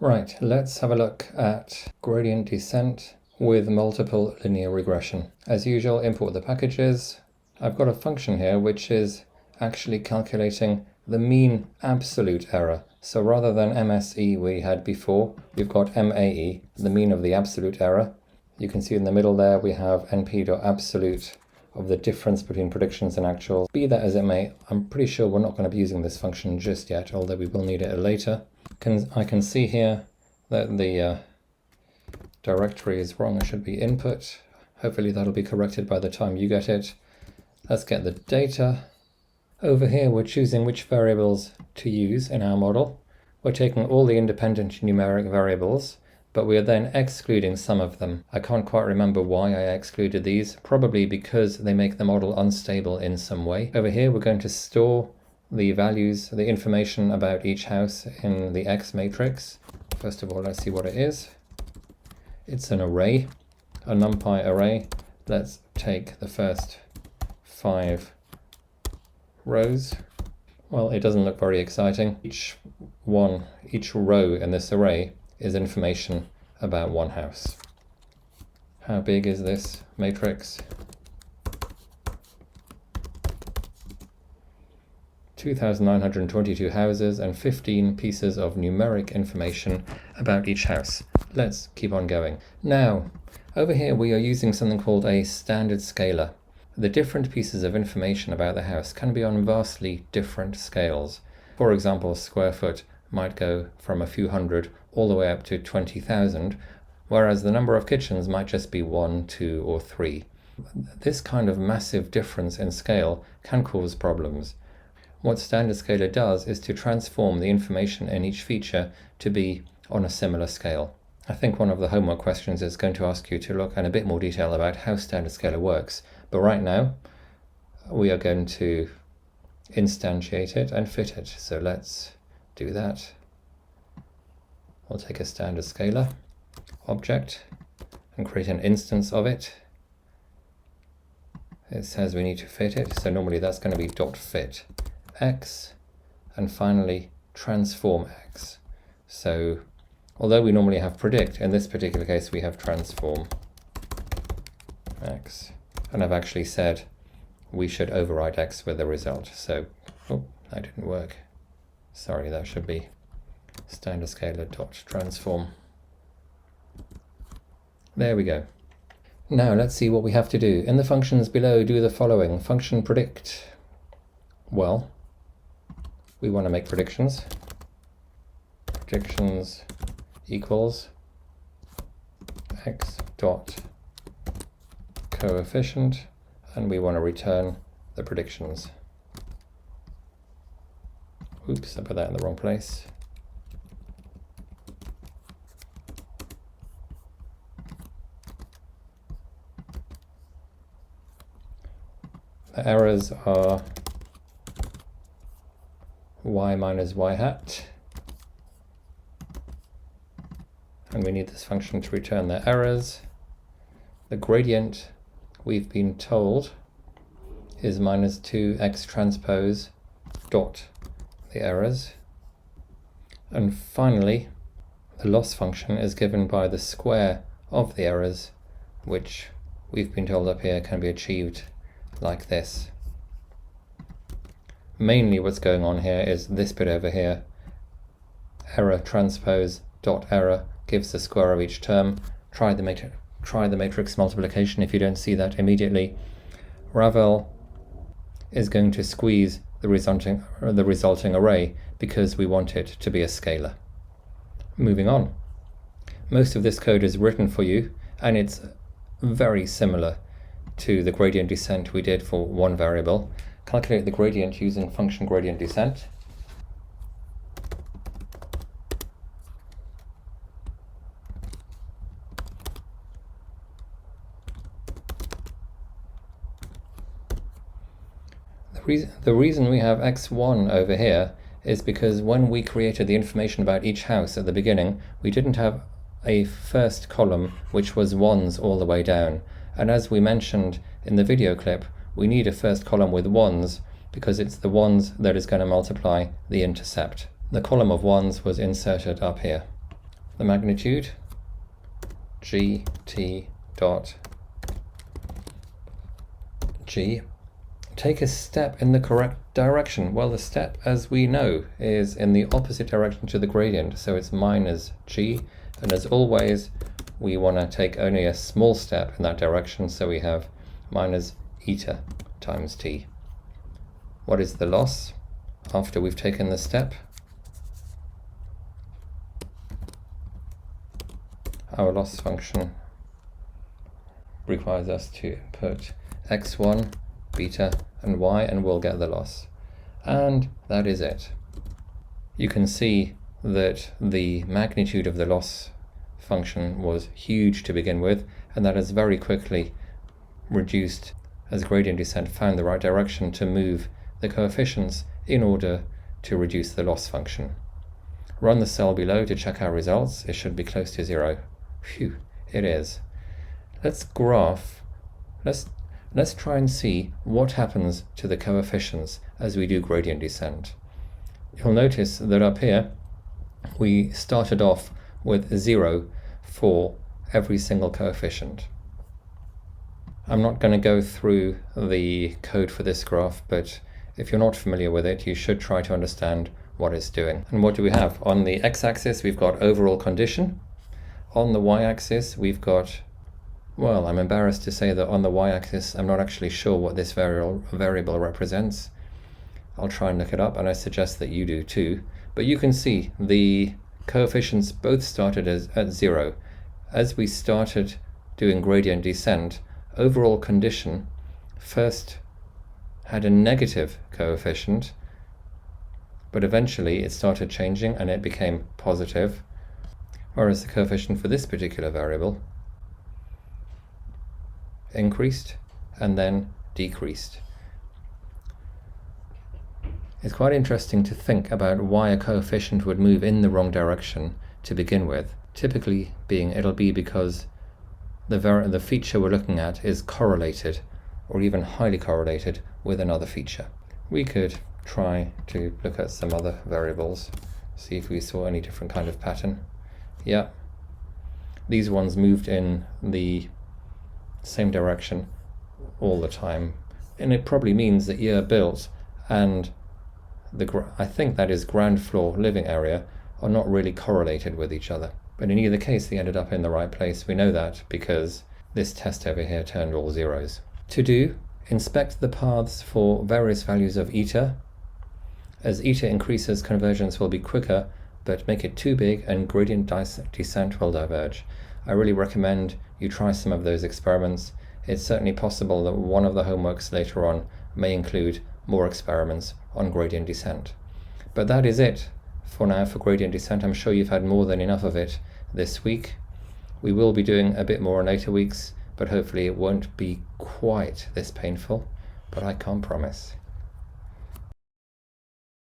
Right, let's have a look at gradient descent with multiple linear regression. As usual, import the packages. I've got a function here which is actually calculating the mean absolute error. So rather than MSE we had before, we've got MAE, the mean of the absolute error. You can see in the middle there we have np.absolute of the difference between predictions and actuals. Be that as it may, I'm pretty sure we're not going to be using this function just yet, although we will need it later. I can see here that the directory is wrong. It should be input. Hopefully that'll be corrected by the time you get it. Let's get the data. Over here we're choosing which variables to use in our model. We're taking all the independent numeric variables, but we are then excluding some of them. I can't quite remember why I excluded these, probably because they make the model unstable in some way. Over here we're going to store the values, the information about each house in the X matrix. First of all, let's see what it is. It's an array, a NumPy array. Let's take the first 5 rows. Well, it doesn't look very exciting. Each row in this array is information about one house. How big is this matrix? 2,922 houses and 15 pieces of numeric information about each house. Let's keep on going. Now, over here we are using something called a standard scaler. The different pieces of information about the house can be on vastly different scales. For example, square foot might go from a few hundred all the way up to 20,000, whereas the number of kitchens might just be 1, 2, or 3. This kind of massive difference in scale can cause problems. What standard scaler does is to transform the information in each feature to be on a similar scale. I think one of the homework questions is going to ask you to look in a bit more detail about how standard scaler works. But right now, we are going to instantiate it and fit it. So let's do that. We'll take a standard scaler object and create an instance of it. It says we need to fit it. So normally that's going to be .fit x, and finally transform x. So although we normally have predict, in this particular case we have transform x. And I've actually said we should overwrite x with the result. So, oh, that didn't work. Sorry, that should be standard scaler dot transform. There we go. Now let's see what we have to do. In the functions below, do the following. Function predict. Well, we want to make predictions. Predictions equals x dot coefficient, and we want to return the predictions. Oops, I put that in the wrong place. The errors are y minus y hat, and we need this function to return the errors. The gradient, we've been told, is minus 2x transpose dot the errors. And finally, the loss function is given by the square of the errors, which we've been told up here can be achieved like this. Mainly what's going on here is this bit over here. Error transpose dot error gives the square of each term. Try the matrix multiplication if you don't see that immediately. Ravel is going to squeeze the resulting array because we want it to be a scalar. Moving on. Most of this code is written for you, and it's very similar to the gradient descent we did for one variable. Calculate the gradient using function gradient descent. The reason we have x1 over here is because when we created the information about each house at the beginning, we didn't have a first column which was ones all the way down. And as we mentioned in the video clip, we need a first column with ones because it's the ones that is going to multiply the intercept. The column of ones was inserted up here. the magnitude, gt dot g, take a step in the correct direction. Well, the step, as we know, is in the opposite direction to the gradient, so it's minus g, and as always, we want to take only a small step in that direction, so we have minus eta times t. What is the loss after we've taken the step? Our loss function requires us to input x1, beta, and y, and we'll get the loss. And that is it. You can see that the magnitude of the loss function was huge to begin with, and that has very quickly reduced as gradient descent found the right direction to move the coefficients in order to reduce the loss function. Run the cell below to check our results. It should be close to 0. Phew, it is. Let's try and see what happens to the coefficients as we do gradient descent. You'll notice that up here we started off with 0 for every single coefficient. I'm not going to go through the code for this graph, but if you're not familiar with it, you should try to understand what it's doing. And what do we have? On the x-axis, we've got overall condition. On the y-axis, we've got, well, I'm embarrassed to say that on the y-axis, I'm not actually sure what this variable represents. I'll try and look it up, and I suggest that you do too. But you can see the coefficients both started at 0. As we started doing gradient descent, overall condition first had a negative coefficient, but eventually it started changing and it became positive, whereas the coefficient for this particular variable increased and then decreased. It's quite interesting to think about why a coefficient would move in the wrong direction to begin with. Typically it'll be because the feature we're looking at is correlated or even highly correlated with another feature. We could try to look at some other variables, see if we saw any different kind of pattern. Yeah, these ones moved in the same direction all the time, and it probably means that year built and I think that is ground floor living area are not really correlated with each other. But in either case, they ended up in the right place. We know that because this test over here turned all zeros. To do, inspect the paths for various values of eta. As eta increases, convergence will be quicker, but make it too big and gradient descent will diverge. I really recommend you try some of those experiments. It's certainly possible that one of the homeworks later on may include more experiments on gradient descent. But that is it for now for gradient descent. I'm sure you've had more than enough of it this week. We will be doing a bit more in later weeks, but hopefully it won't be quite this painful, but I can't promise.